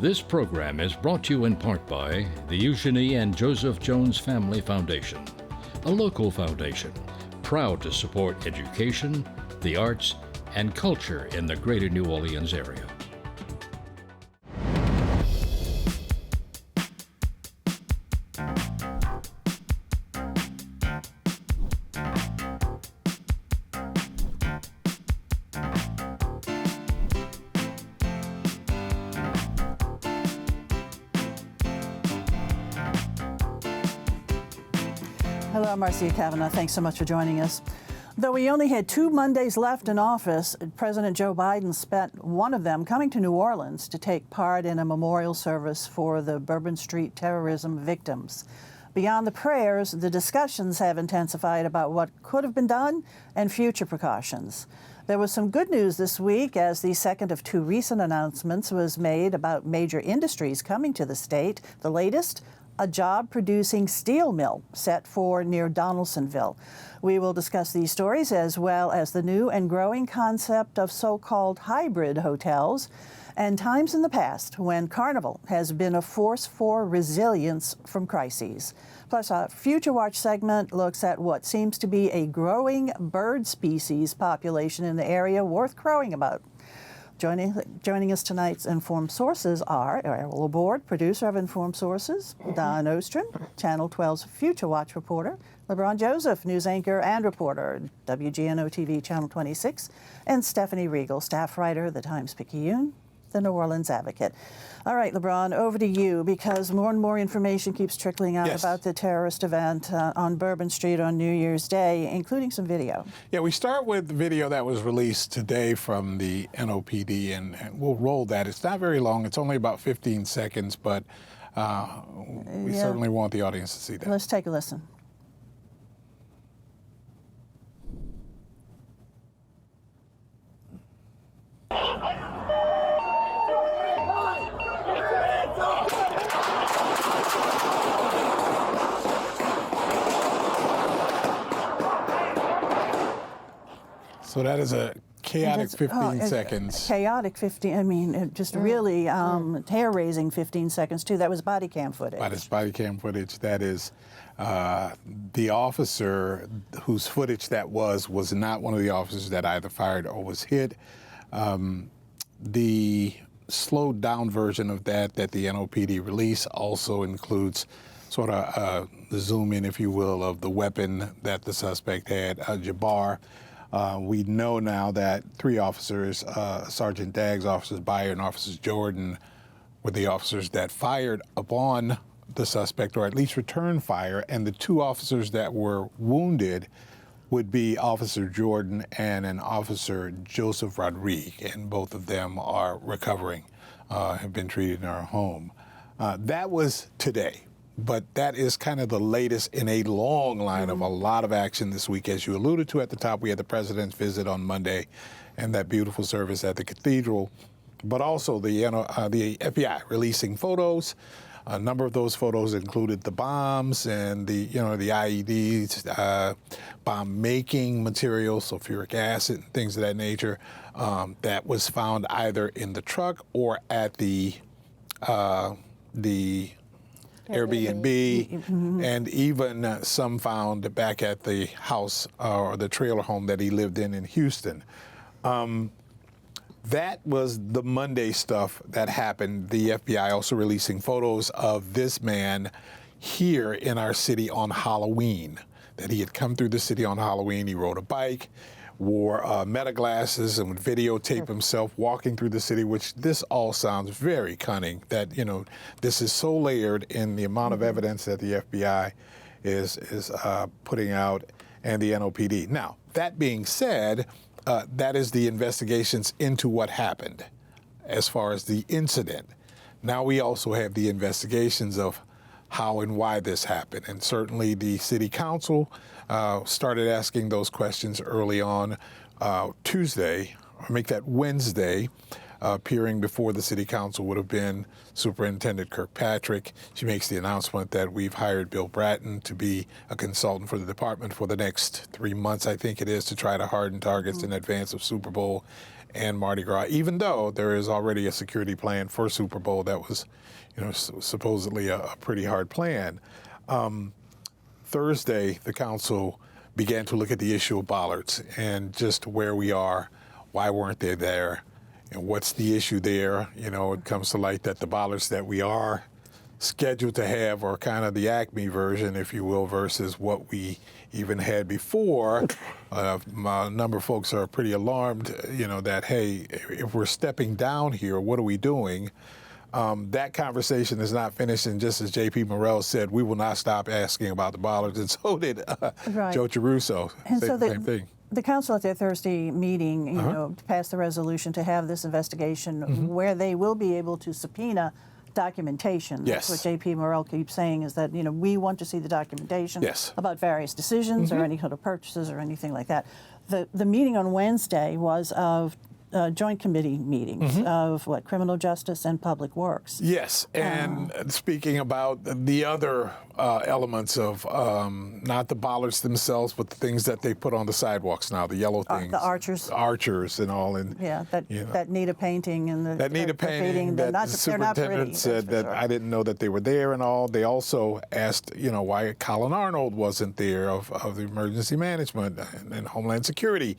This program is brought to you in part by the Eugenie and Joseph Jones Family Foundation, a local foundation proud to support education, the arts, and culture in the greater New Orleans area. Hello, I'm Marcia Cavanaugh. Thanks so much for joining us. Though we only had 2 Mondays left in office, President Joe Biden spent one of them coming to New Orleans to take part in a memorial service for the Bourbon Street terrorism victims. Beyond the prayers, the discussions have intensified about what could have been done and future precautions. There was some good news this week as the second of 2 recent announcements was made about major industries coming to the state. The latest, a job-producing steel mill set for near Donaldsonville. We will discuss these stories as well as the new and growing concept of so-called hybrid hotels and times in the past when Carnival has been a force for resilience from crises. Plus, our Future Watch segment looks at what seems to be a growing bird species population in the area worth crowing about. Joining us tonight's Informed Sources are Errol Aboard, producer of Informed Sources, Don Ostrom, Channel 12's Future Watch reporter, LeBron Joseph, news anchor and reporter, WGNO-TV Channel 26, and Stephanie Regal, staff writer, The Times-Picayune, The New Orleans Advocate. All right, LeBron, over to you, because more and more information keeps trickling out about the terrorist event on Bourbon Street on New Year's Day, including some video. Yeah, we start with the video that was released today from the NOPD, and we'll roll that. It's not very long. It's only about 15 seconds, but we certainly want the audience to see that. Let's take a listen. So that is a chaotic 15 seconds. Chaotic 15, I mean, it just really hair-raising 15 seconds, too. That was body cam footage. That is body cam footage. That is the officer whose footage that was not one of the officers that either fired or was hit. The slowed down version of that the NOPD released also includes sort of the zoom in, if you will, of the weapon that the suspect had, Jabbar. We know now that 3 officers, Sergeant Daggs, Officers Byer, and Officers Jordan, were the officers that fired upon the suspect, or at least returned fire, and the 2 officers that were wounded would be Officer Jordan and an Officer Joseph Rodriguez, and both of them are recovering, have been treated in our home. That was today. But that is kind of the latest in a long line of a lot of action this week. As you alluded to at the top, we had the president's visit on Monday and that beautiful service at the cathedral, but also the FBI releasing photos. A number of those photos included the bombs and the IEDs, bomb-making material, sulfuric acid, and things of that nature, that was found either in the truck or at the Airbnb, and even some found back at the house or the trailer home that he lived in Houston. That was the Monday stuff that happened. The FBI also releasing photos of this man here in our city on Halloween, that he had come through the city on Halloween. He rode a bike, wore meta glasses, and would videotape himself walking through the city, which this all sounds very cunning, that, this is so layered in the amount of evidence that the FBI is putting out, and the NOPD. Now, that being said, that is the investigations into what happened as far as the incident. Now we also have the investigations of how and why this happened. And certainly the city council started asking those questions early on Tuesday, or make that Wednesday. appearing before the city council would have been Superintendent Kirkpatrick. She makes the announcement that we've hired Bill Bratton to be a consultant for the department for the next 3 months, I think it is, to try to harden targets in advance of Super Bowl and Mardi Gras, even though there is already a security plan for Super Bowl that was, supposedly a pretty hard plan. Thursday, the council began to look at the issue of bollards and just where we are, why weren't they there, and what's the issue there. It comes to light that the bollards that we are scheduled to have are kind of the Acme version, if you will, versus what we even had before. A number of folks are pretty alarmed, that, hey, if we're stepping down here, what are we doing? That conversation is not finished, and just as J.P. Morrell said, we will not stop asking about the bollards, and so did Joe Giarrusso. And so same thing. The council at their Thursday meeting, passed the resolution to have this investigation where they will be able to subpoena documentation. Yes. That's what J.P. Morrell keeps saying, is that, we want to see the documentation about various decisions or any kind of purchases or anything like that. The meeting on Wednesday was of joint committee meetings of criminal justice and public works. Yes, and speaking about the other elements of not the bollards themselves, but the things that they put on the sidewalks now, the yellow things, the archers and all, and that need a painting and that need a painting. That the superintendent said that I didn't know that they were there and all. They also asked, why Colin Arnold wasn't there of the emergency management and Homeland Security.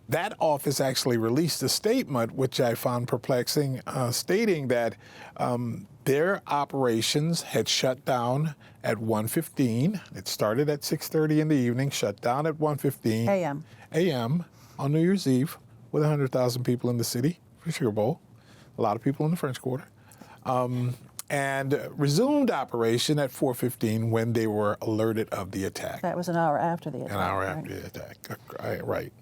That office actually released a statement, which I found perplexing, stating that their operations had shut down at 1:15. It started at 6:30 in the evening, shut down at 1:15 a.m. on New Year's Eve with 100,000 people in the city for Super Bowl, a lot of people in the French Quarter, and resumed operation at 4:15 when they were alerted of the attack. That was an hour after the attack. An hour after the attack, right.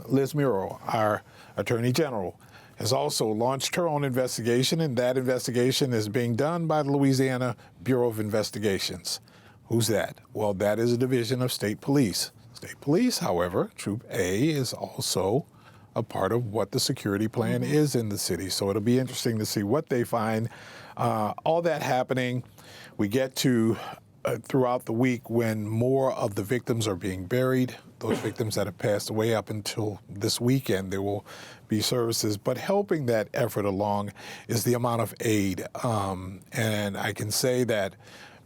Liz Muro, our Attorney General, has also launched her own investigation, and that investigation is being done by the Louisiana Bureau of Investigations. Who's that? Well, that is a division of state police. State police, however, Troop A, is also a part of what the security plan is in the city. So it'll be interesting to see what they find. All that happening, we get to throughout the week when more of the victims are being buried, those victims that have passed away up until this weekend, there will be services. But helping that effort along is the amount of aid. And I can say that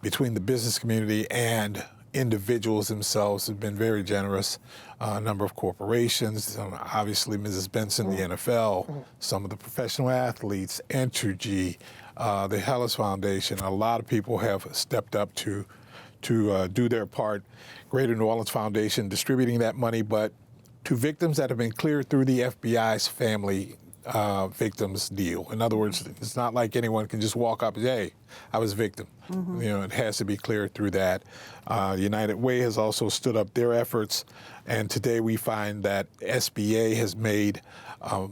between the business community and individuals themselves have been very generous. A number of corporations, obviously Mrs. Benson, the NFL, some of the professional athletes, Entergy, the Hellas Foundation. A lot of people have stepped up to do their part. Greater New Orleans Foundation distributing that money, but to victims that have been cleared through the FBI's family victims deal. In other words, it's not like anyone can just walk up and say, hey, I was a victim. It has to be cleared through that. United Way has also stood up their efforts, and today we find that SBA has made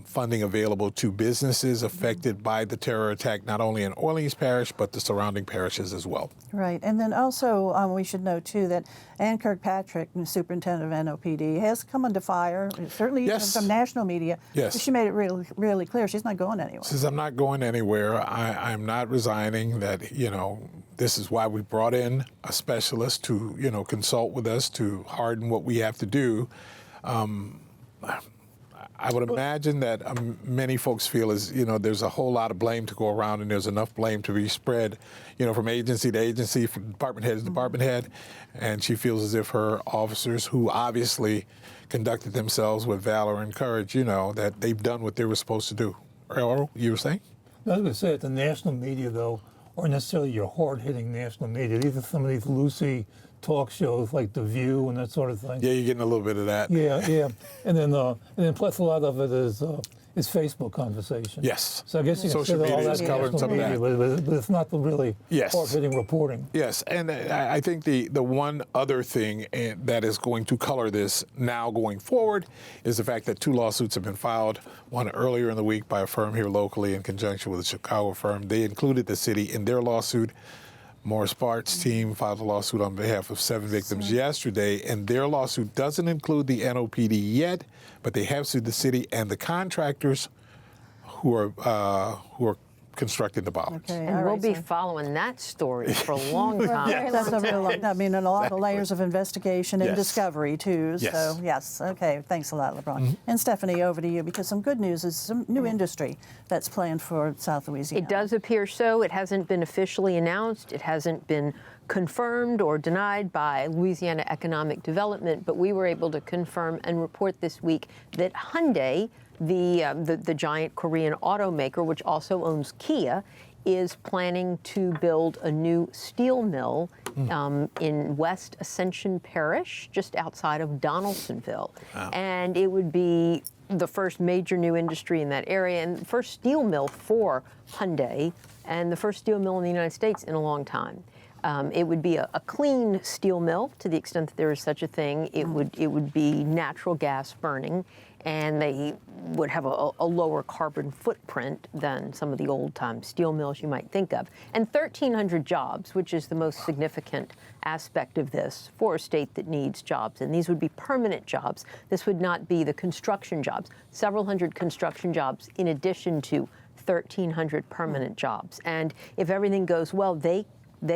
funding available to businesses affected by the terror attack, not only in Orleans Parish, but the surrounding parishes as well. Right, and then also we should note too that Ann Kirkpatrick, the superintendent of NOPD, has come under fire, certainly from national media. Yes. She made it really clear she's not going anywhere. Says, I'm not going anywhere. I'm not resigning. That, this is why we brought in a specialist to, consult with us to harden what we have to do. I would imagine that many folks feel there's a whole lot of blame to go around, and there's enough blame to be spread, from agency to agency, from department head to department head. And she feels as if her officers, who obviously conducted themselves with valor and courage, that they've done what they were supposed to do. Earl, you were saying? I was going to say that the national media, though, aren't necessarily your hard-hitting national media. These are some of these loosey talk shows like The View and that sort of thing. Yeah, you're getting a little bit of that. Yeah. And then plus a lot of it is Facebook conversation. Yes. So I guess you social consider all media that is covering some of media, that. but it's not the really hard-hitting reporting. Yes, and I think the one other thing that is going to color this now going forward is the fact that 2 lawsuits have been filed, one earlier in the week by a firm here locally in conjunction with a Chicago firm. They included the city in their lawsuit. Morris Bart's team filed a lawsuit on behalf of 7 victims yesterday, and their lawsuit doesn't include the NOPD yet, but they have sued the city and the contractors who are constructing the bollards. Okay, And all we'll right, be so- following that story for a long time. That's a real, I mean, and a lot of layers of investigation and Yes. discovery too. Yes. So yes, okay, thanks a lot, LeBron. And Stephanie, over to you, because some good news is some new industry that's planned for South Louisiana. It does appear so. It hasn't been officially announced. It hasn't been confirmed or denied by Louisiana Economic Development, but we were able to confirm and report this week that Hyundai, the giant Korean automaker, which also owns Kia, is planning to build a new steel mill in West Ascension Parish, just outside of Donaldsonville. Wow. And it would be the first major new industry in that area and the first steel mill for Hyundai and the first steel mill in the United States in a long time. It would be a clean steel mill to the extent that there is such a thing. It would be natural gas burning, and they would have a lower carbon footprint than some of the old-time steel mills you might think of. And 1,300 jobs, which is the most significant aspect of this for a state that needs jobs. And these would be permanent jobs. This would not be the construction jobs. Several hundred construction jobs in addition to 1,300 permanent jobs. And if everything goes well, they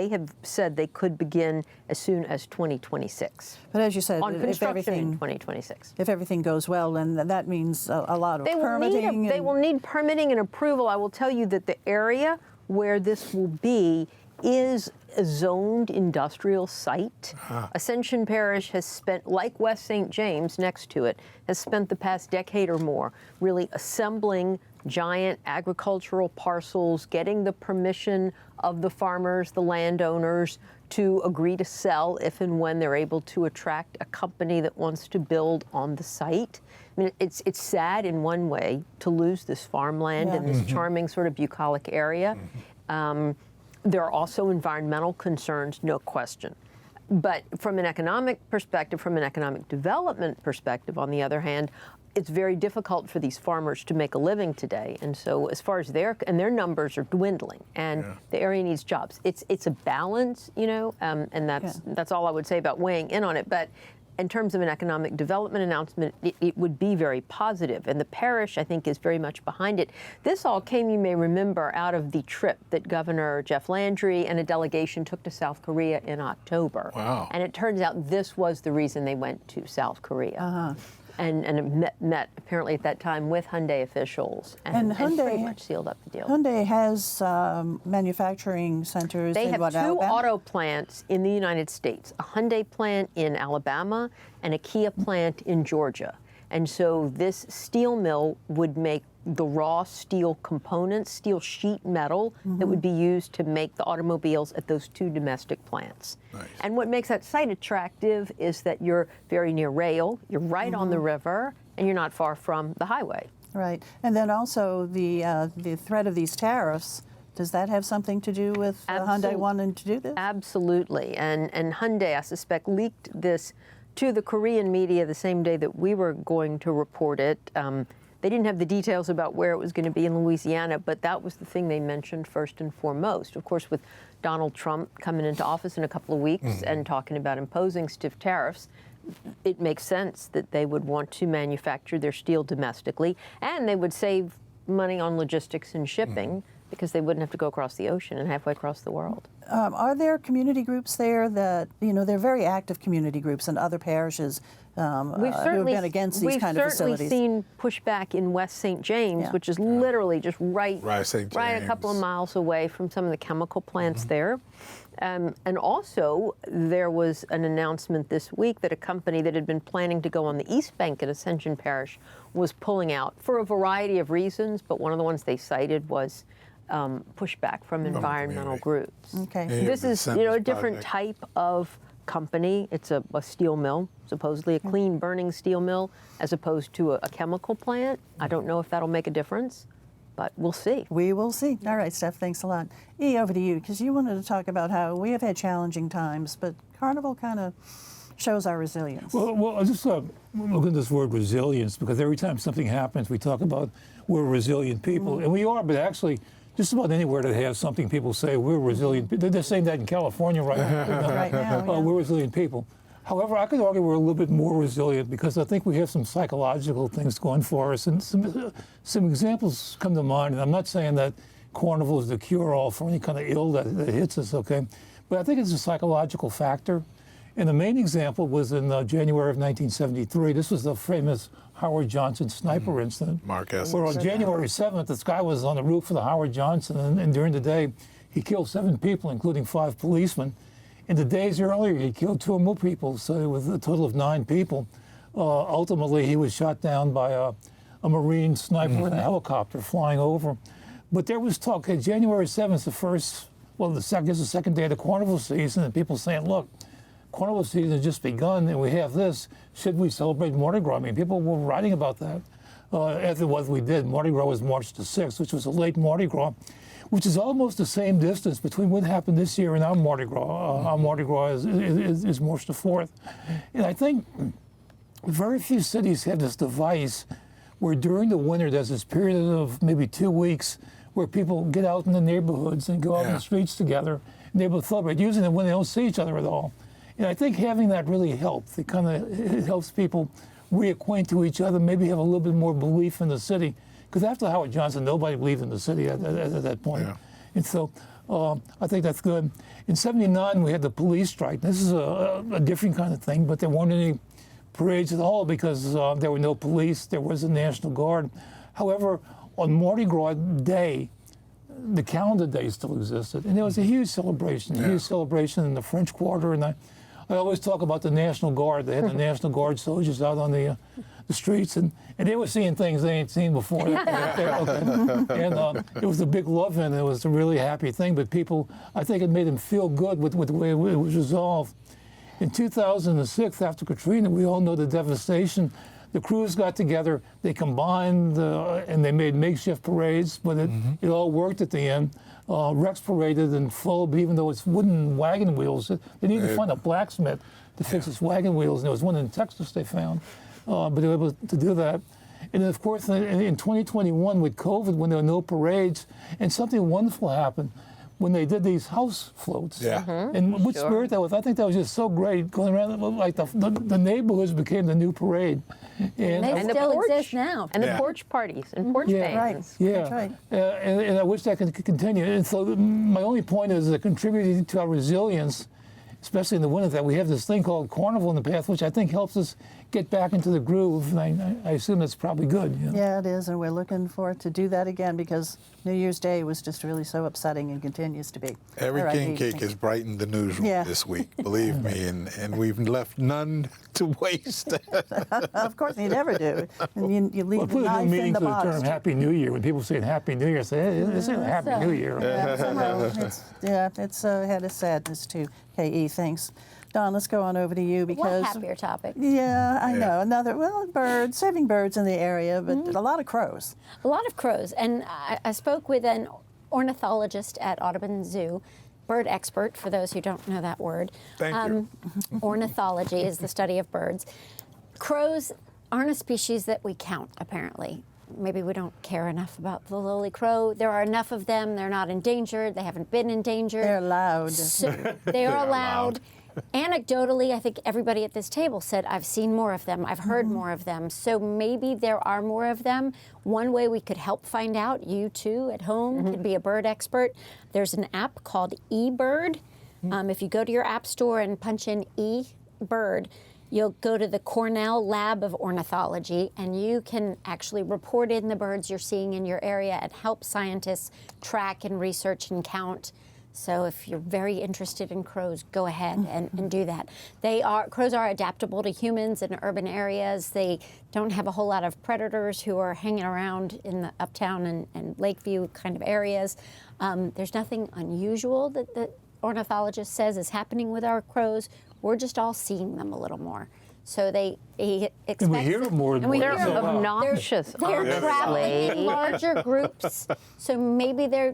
have said they could begin as soon as 2026. But as you said, On if construction in everything 2026. if everything goes well, then that means a lot of permitting. They will need permitting and approval. I will tell you that the area where this will be is a zoned industrial site. Ascension Parish has spent, like West St. James next to it, has spent the past decade or more really assembling giant agricultural parcels, getting the permission of the farmers, the landowners, to agree to sell if and when they're able to attract a company that wants to build on the site. I mean, it's sad in one way to lose this farmland in this charming sort of bucolic area. There are also environmental concerns, no question. But from an economic perspective, from an economic development perspective, on the other hand, it's very difficult for these farmers to make a living today. And so as far as their numbers are dwindling and the area needs jobs. It's a balance, you know, and that's all I would say about weighing in on it. But in terms of an economic development announcement, it would be very positive. And the parish, I think, is very much behind it. This all came, you may remember, out of the trip that Governor Jeff Landry and a delegation took to South Korea in October. Wow. And it turns out this was the reason they went to South Korea. And it met apparently at that time with Hyundai officials and pretty much sealed up the deal. Hyundai has manufacturing centers They in have what, two Alabama? auto plants in the United States, a Hyundai plant in Alabama and a Kia plant in Georgia. And so this steel mill would make the raw steel components, steel sheet metal that would be used to make the automobiles at those two domestic plants. Nice. And what makes that site attractive is that you're very near rail, you're right on the river, and you're not far from the highway. Right, and then also the threat of these tariffs. Does that have something to do with Hyundai wanting to do this? Absolutely, and Hyundai, I suspect, leaked this to the Korean media the same day that we were going to report it. They didn't have the details about where it was going to be in Louisiana, but that was the thing they mentioned first and foremost. Of course, with Donald Trump coming into office in a couple of weeks and talking about imposing stiff tariffs, it makes sense that they would want to manufacture their steel domestically, and they would save money on logistics and shipping because they wouldn't have to go across the ocean and halfway across the world. Are there community groups there that, you know, they're very active community groups in other parishes who have been against these kind of facilities? We've certainly seen pushback in West St. James, which is literally just right a couple of miles away from some of the chemical plants there. And also, there was an announcement this week that a company that had been planning to go on the East Bank at Ascension Parish was pulling out for a variety of reasons, but one of the ones they cited was pushback from environmental groups. Okay. This is, you know, a different type of company. It's a steel mill, supposedly a clean burning steel mill, as opposed to a chemical plant. I don't know if that'll make a difference, but we'll see. We will see. All right, Steph, thanks a lot. E, over to you, because you wanted to talk about how we have had challenging times, but Carnival kind of shows our resilience. Well, I just look at this word resilience, because every time something happens, we talk about we're resilient people, and we are, but actually, just about anywhere that has something, people say we're resilient. They're saying that in California right now. Right now, yeah. We're resilient people. However, I could argue we're a little bit more resilient because I think we have some psychological things going for us. And some examples come to mind. And I'm not saying that Carnival is the cure-all for any kind of ill that hits us, okay? But I think it's a psychological factor. And the main example was in January of 1973. This was the famous Howard Johnson sniper incident. Mark S. Where on January 7th, this guy was on the roof of the Howard Johnson, and during the day, he killed 7 people, including 5 policemen. In the days earlier, he killed 2 more people, so it was a total of 9 people. Ultimately, he was shot down by a Marine sniper in a helicopter flying over. But there was talk, January 7th, the second day of the Carnival season, and people saying, look, Carnival season has just begun, and we have this. Should we celebrate Mardi Gras? I mean, people were writing about that. As it was, we did. Mardi Gras was March the 6th, which was a late Mardi Gras, which is almost the same distance between what happened this year and our Mardi Gras. Our Mardi Gras is March the 4th. And I think very few cities have this device where during the winter there's this period of maybe 2 weeks where people get out in the neighborhoods and go out in the streets together and they're able to celebrate, usually when they don't see each other at all. And I think having that really helps. It helps people reacquaint to each other, maybe have a little bit more belief in the city. Because after Howard Johnson, nobody believed in the city at that point. Yeah. And so I think that's good. In '79, we had the police strike. This is a different kind of thing, but there weren't any parades at all because there were no police. There was a National Guard. However, on Mardi Gras Day, the calendar day still existed. And there was a huge celebration in the French Quarter. And I always talk about the National Guard. They had the National Guard soldiers out on the streets, and they were seeing things they ain't seen before. And it was a big love in it. It was a really happy thing, but people, I think it made them feel good with the way it was resolved. In 2006, after Katrina, we all know the devastation. The crews got together, they combined, and they made makeshift parades, but it all worked at the end. Rex paraded in full, but even though it's wooden wagon wheels, they needed to find a blacksmith to fix its wagon wheels, and there was one in Texas they found, but they were able to do that. And then, of course, in 2021 with COVID, when there were no parades, and something wonderful happened when they did these house floats. And what spirit that was, I think that was just so great, going around, like the neighborhoods became the new parade. And they still exist now. And the porch parties and porch bands. That's right. And I wish that could continue. And so my only point is that contributing to our resilience, especially in the winter, that we have this thing called Carnival in the past, which I think helps us get back into the groove. And I assume that's probably good. You know? Yeah, it is, and we're looking forward to do that again because New Year's Day was just really so upsetting and continues to be. Every king cake has brightened the newsroom this week, believe me, and we've left none to waste. Of course, you never do. And you leave the knife in the box. The term Happy New Year. When people say Happy New Year, I say, hey, this is a Happy New Year. It's had a sadness too. KE, thanks. Don, let's go on over to you because... What happier topic? Yeah, I know. Another, birds, saving birds in the area, but a lot of crows. A lot of crows. And I spoke with an ornithologist at Audubon Zoo, bird expert, for those who don't know that word. Thank you. Ornithology is the study of birds. Crows aren't a species that we count, apparently. Maybe we don't care enough about the lowly crow. There are enough of them. They're not endangered. They haven't been endangered. They're loud. So they are loud. Anecdotally, I think everybody at this table said, I've seen more of them, I've heard more of them. So maybe there are more of them. One way we could help find out, you too at home can be a bird expert. There's an app called eBird. If you go to your app store and punch in eBird, you'll go to the Cornell Lab of Ornithology, and you can actually report in the birds you're seeing in your area and help scientists track and research and count. So if you're very interested in crows, go ahead and do that. Crows are adaptable to humans in urban areas. They don't have a whole lot of predators who are hanging around in the Uptown and Lakeview kind of areas. There's nothing unusual that the ornithologist says is happening with our crows. We're just all seeing them a little more. So he expects... And we hear them more and more. They're obnoxious, They're traveling in larger groups, so maybe they're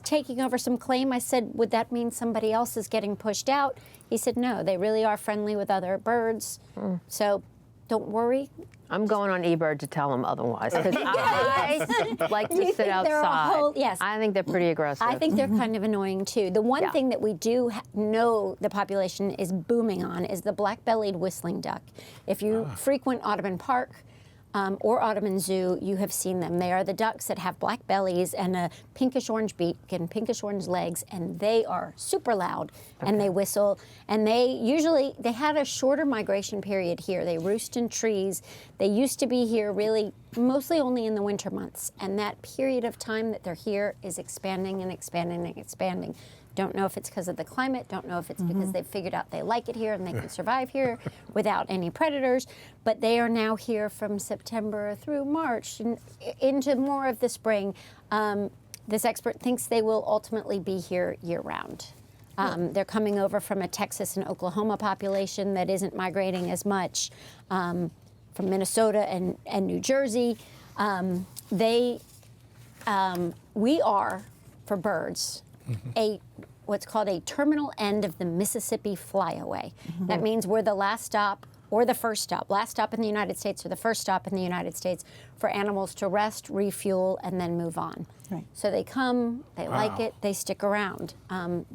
taking over some claim. I said, would that mean somebody else is getting pushed out? He said, no, they really are friendly with other birds. So don't worry. I'm going on eBird to tell them otherwise, because I like to sit outside. Yes. I think they're pretty aggressive. I think they're kind of annoying too. The one Yeah. thing that we do know the population is booming on is the black-bellied whistling duck. If you frequent Audubon Park or Audubon Zoo, you have seen them. They are the ducks that have black bellies and a pinkish-orange beak and pinkish-orange legs, and they are super loud, and they whistle. And they had a shorter migration period here. They roost in trees. They used to be here really mostly only in the winter months, and that period of time that they're here is expanding and expanding and expanding. Don't know if it's because of the climate, don't know if it's because they've figured out they like it here and they can survive here without any predators, but they are now here from September through March and into more of the spring. This expert thinks they will ultimately be here year-round. They're coming over from a Texas and Oklahoma population that isn't migrating as much, from Minnesota and New Jersey. We are, for birds, what's called a terminal end of the Mississippi flyaway. That means we're the last stop or the first stop, last stop in the United States or the first stop in the United States for animals to rest, refuel, and then move on. Right. So they come, they like it, they stick around.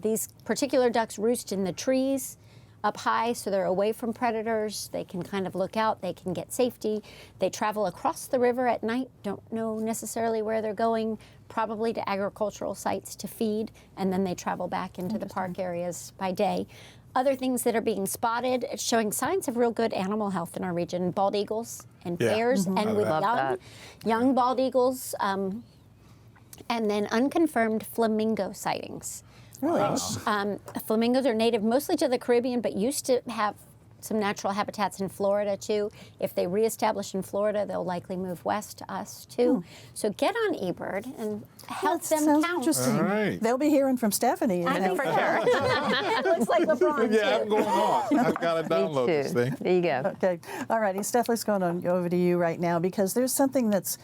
These particular ducks roost in the trees up high, so they're away from predators. They can kind of look out, they can get safety. They travel across the river at night, don't know necessarily where they're going, probably to agricultural sites to feed, and then they travel back into the park areas by day. Other things that are being spotted, showing signs of real good animal health in our region, bald eagles and bears, and with young bald eagles, and then unconfirmed flamingo sightings. Really? Flamingos are native mostly to the Caribbean, but used to have some natural habitats in Florida too. If they reestablish in Florida, they'll likely move west to us too. So get on eBird and help them sounds count. interesting. All right. They'll be hearing from Stephanie. I think for sure. Looks like LeBron, Yeah, I'm going on. I've got to download Me this too. thing. There you go. Okay. All righty. Steph, let's go over to you right now because there's something that's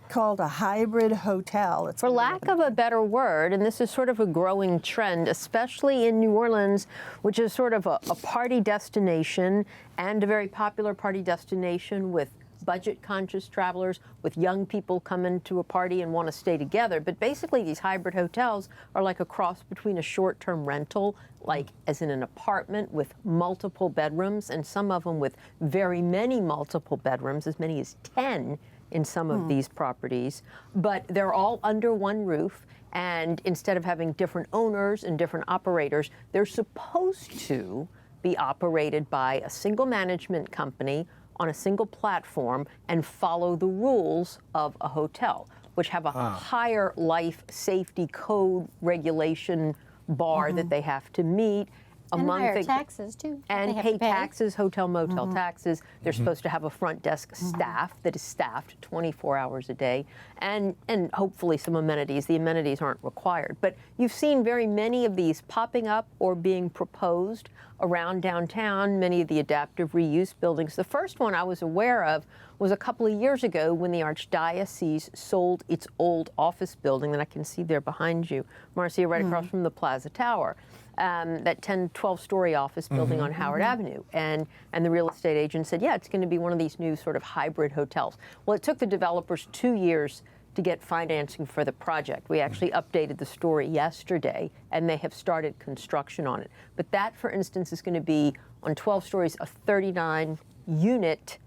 called a hybrid hotel. It's For lack of a better word, and this is sort of a growing trend, especially in New Orleans, which is sort of a party destination and a very popular party destination with budget-conscious travelers, with young people coming to a party and want to stay together. But basically, these hybrid hotels are like a cross between a short-term rental, like as in an apartment with multiple bedrooms, and some of them with very many multiple bedrooms, as many as 10 in some of these properties, but they're all under one roof, and instead of having different owners and different operators, they're supposed to be operated by a single management company on a single platform and follow the rules of a hotel, which have a higher life safety code regulation bar that they have to meet. And among higher things. taxes too. that And they have pay to pay. taxes, hotel, motel taxes. They're supposed to have a front desk staff that is staffed 24 hours a day, and hopefully some amenities. The amenities aren't required. But you've seen very many of these popping up or being proposed around downtown, many of the adaptive reuse buildings. The first one I was aware of was a couple of years ago when the Archdiocese sold its old office building that I can see there behind you, Marcia, right across from the Plaza Tower. That 10, 12-story office building on Howard Avenue. And the real estate agent said, yeah, it's going to be one of these new sort of hybrid hotels. Well, it took the developers 2 years to get financing for the project. We actually updated the story yesterday, and they have started construction on it. But that, for instance, is going to be on 12 stories, a 39-unit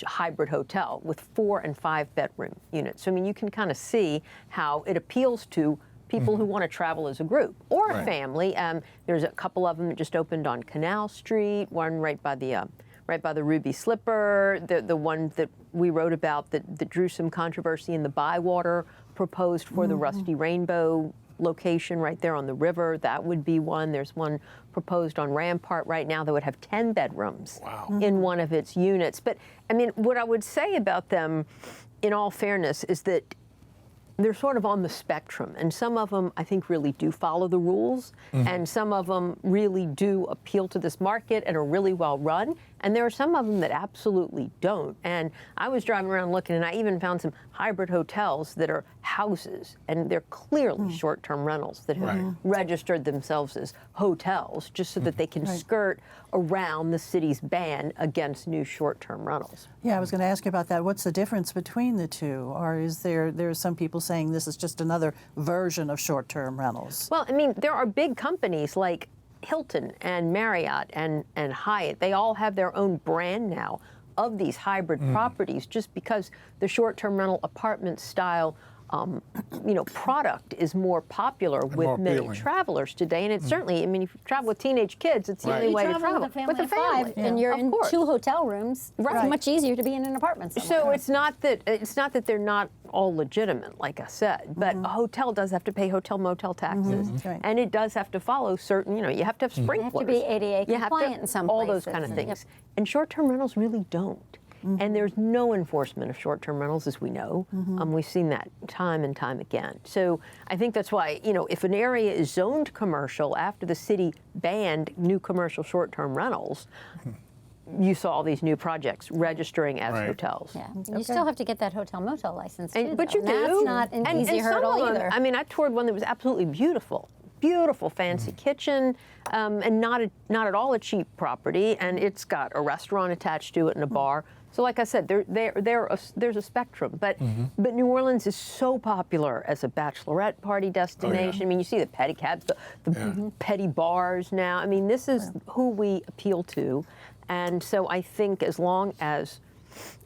hybrid hotel with 4 and 5 bedroom units. So, I mean, you can kind of see how it appeals to people who want to travel as a group or a family. There's a couple of them that just opened on Canal Street, one right by the Ruby Slipper, the one that we wrote about that drew some controversy in the Bywater, proposed for the Rusty Rainbow location right there on the river. That would be one. There's one proposed on Rampart right now that would have 10 bedrooms in one of its units. But I mean, what I would say about them, in all fairness, is that they're sort of on the spectrum, and some of them I think really do follow the rules, and some of them really do appeal to this market and are really well run, And there are some of them that absolutely don't. And I was driving around looking, and I even found some hybrid hotels that are houses, and they're clearly short-term rentals that have registered themselves as hotels just so that they can skirt around the city's ban against new short-term rentals. Yeah, I was going to ask you about that. What's the difference between the two? Or is there some people saying this is just another version of short-term rentals? Well, I mean, there are big companies like Hilton and Marriott and Hyatt. They all have their own brand now of these hybrid properties, just because the short-term rental apartment style product is more popular with many travelers today. And it's certainly, I mean, if you travel with teenage kids, it's the only way to travel. With a family, and you're in 2 hotel rooms. It's much easier to be in an apartment somewhere. So it's not that they're not all legitimate, like I said, but a hotel does have to pay hotel motel taxes, and it does have to follow certain. You have to have sprinklers. You have to be ADA compliant in some places. All those kind of things. And short-term rentals really don't. And there's no enforcement of short-term rentals, as we know. We've seen that time and time again. So I think that's why, if an area is zoned commercial after the city banned new commercial short-term rentals, you saw all these new projects registering as hotels. Yeah, you still have to get that hotel motel license too. But you do. That's not an easy hurdle either. I mean, I toured one that was absolutely beautiful. Beautiful, fancy kitchen, and not at all a cheap property. And it's got a restaurant attached to it and a bar. So, like I said, there's a spectrum. But New Orleans is so popular as a bachelorette party destination. I mean, you see the pedicabs, the petty bars now. I mean, this is who we appeal to. And so I think as long as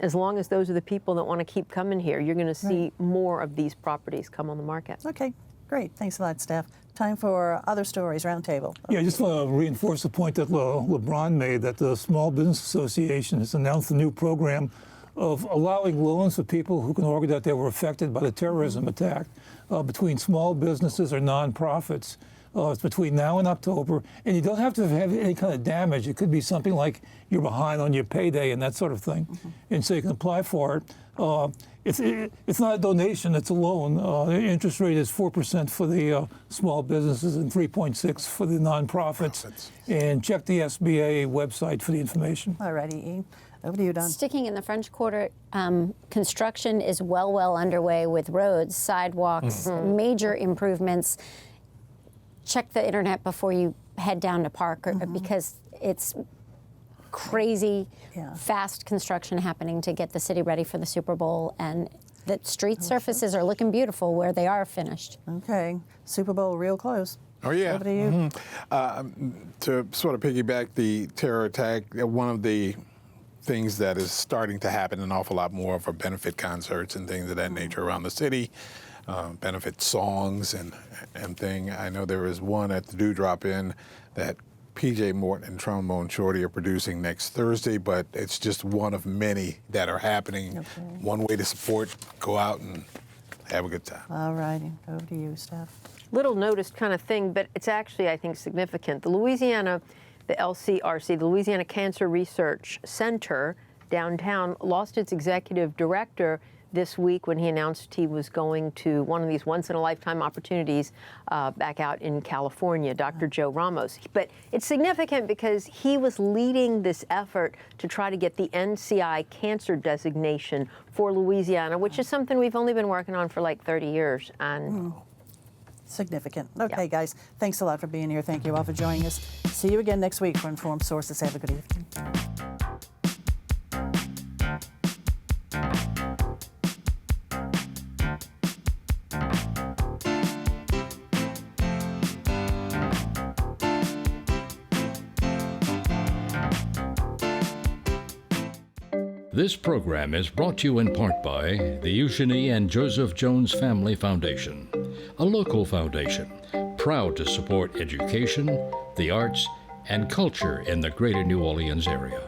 those are the people that want to keep coming here, you're going to see more of these properties come on the market. Okay, great. Thanks a lot, Steph. Time for other stories, roundtable. Yeah, I just want to reinforce the point that LeBron made, that the Small Business Association has announced a new program of allowing loans for people who can argue that they were affected by the terrorism attack between small businesses or nonprofits. It's between now and October, and you don't have to have any kind of damage. It could be something like you're behind on your payday and that sort of thing, and so you can apply for it. It's not a donation; it's a loan. The interest rate is 4% for the small businesses and 3.6% for the nonprofits. And check the SBA website for the information. All righty, E. Over to you, Don. Sticking in the French Quarter, construction is well underway with roads, sidewalks, major improvements. Check the internet before you head down to Park, because it's crazy, fast construction happening to get the city ready for the Super Bowl, and the street surfaces are looking beautiful where they are finished. Okay, Super Bowl real close. Oh, yeah. Over to you. To sort of piggyback the terror attack, one of the things that is starting to happen an awful lot more for benefit concerts and things of that nature around the city. Benefit songs and thing. I know there is one at the Dewdrop Inn that PJ Morton and Trombone Shorty are producing next Thursday, but it's just one of many that are happening. Okay. One way to support, go out and have a good time. All righty. Over to you, Steph. Little noticed kind of thing, but it's actually, I think, significant. The LCRC, the Louisiana Cancer Research Center downtown, lost its executive director this week when he announced he was going to one of these once-in-a-lifetime opportunities back out in California, Dr. Joe Ramos. But it's significant because he was leading this effort to try to get the NCI cancer designation for Louisiana, which is something we've only been working on for like 30 years. And significant. Okay, guys, thanks a lot for being here. Thank you all for joining us. See you again next week for Informed Sources. Have a good evening. This program is brought to you in part by the Eugenie and Joseph Jones Family Foundation, a local foundation proud to support education, the arts, and culture in the greater New Orleans area.